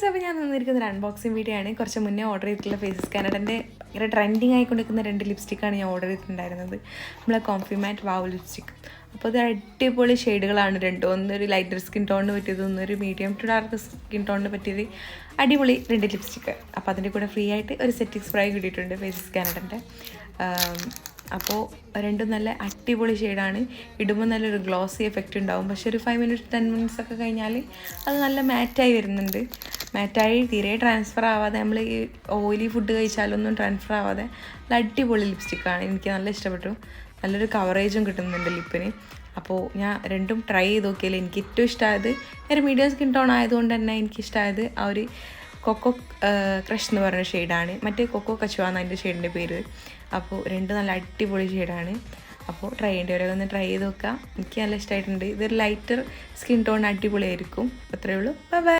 Guys, അപ്പോൾ ഞാൻ നിന്നിരിക്കുന്ന ഒരു അൺബോക്സിങ് വീഡിയോ ആണ്. കുറച്ച് മുന്നേ ഓർഡർ ചെയ്തിട്ടുള്ള ഫേസസ് കാനഡൻ്റെ ഭയങ്കര ട്രെൻഡിങ് ആയിക്കൊണ്ടിരിക്കുന്ന 2 ലിപ്സ്റ്റിക്കാണ് ഞാൻ ഓർഡർ ചെയ്തിട്ടുണ്ടായിരുന്നത്. നമ്മളെ കോംഫി മാറ്റ് വാവ് ലിപ്സ്റ്റിക്. അപ്പോൾ ഇത് അടിപൊളി ഷെയ്ഡുകളാണ് രണ്ടും. ഒന്നൊരു ലൈറ്റർ സ്കിൻ ടോണിന് പറ്റിയത്, ഒന്നൊരു മീഡിയം ടു ഡാർക്ക് സ്കിൻ ടോണിന് പറ്റിയത്. അടിപൊളി 2 ലിപ്സ്റ്റിക്ക്. അപ്പോൾ അതിൻ്റെ കൂടെ ഫ്രീ ആയിട്ട് ഒരു സെറ്റിംഗ് സ്പ്രേ കിട്ടിയിട്ടുണ്ട് ഫേസസ് കാനഡൻ്റെ. അപ്പോൾ രണ്ടും നല്ല അടിപൊളി ഷെയ്ഡാണ്. ഇടുമ്പോൾ നല്ലൊരു ഗ്ലോസി എഫക്റ്റ് ഉണ്ടാവും. പക്ഷെ ഒരു 5 മിനിറ്റ്സ് 10 മിനിറ്റ്സ് ഒക്കെ കഴിഞ്ഞാൽ അത് നല്ല മാറ്റായി വരുന്നുണ്ട്. മാറ്റായി തീരെ ട്രാൻസ്ഫർ ആവാതെ, നമ്മൾ ഈ ഓയിലി ഫുഡ് കഴിച്ചാലൊന്നും ട്രാൻസ്ഫർ ആവാതെ നല്ല അടിപൊളി ലിപ്സ്റ്റിക്കാണ്. എനിക്ക് നല്ല ഇഷ്ടപ്പെട്ടു. നല്ലൊരു കവറേജും കിട്ടുന്നുണ്ട് ലിപ്പിന്. അപ്പോൾ ഞാൻ രണ്ടും ട്രൈ ചെയ്ത് നോക്കിയാൽ എനിക്ക് ഏറ്റവും ഇഷ്ടമായത്, ഒരു മീഡിയം സ്കിൻ ടോൺ ആയതുകൊണ്ട് തന്നെ എനിക്കിഷ്ടമായത് ആ ഒരു കൊക്കോ ക്രഷ് എന്ന് പറയുന്ന ഷെയ്ഡാണ്. മറ്റേ കൊക്കോ കച്ചുവ എന്നാണ് അതിൻ്റെ ഷെയ്ഡിൻ്റെ പേര്. അപ്പോൾ രണ്ട് നല്ല അടിപൊളി ഷെയ്ഡാണ്. അപ്പോൾ ട്രൈ ചെയ്യേണ്ടവരൊക്കെ ഒന്ന് ട്രൈ ചെയ്ത് നോക്കാം. എനിക്ക് നല്ല ഇഷ്ടമായിട്ടുണ്ട്. ഇതൊരു ലൈറ്റർ സ്കിൻ ടോൺ അടിപൊളിയായിരിക്കും. അത്രയേ ഉള്ളൂ. Bye bye.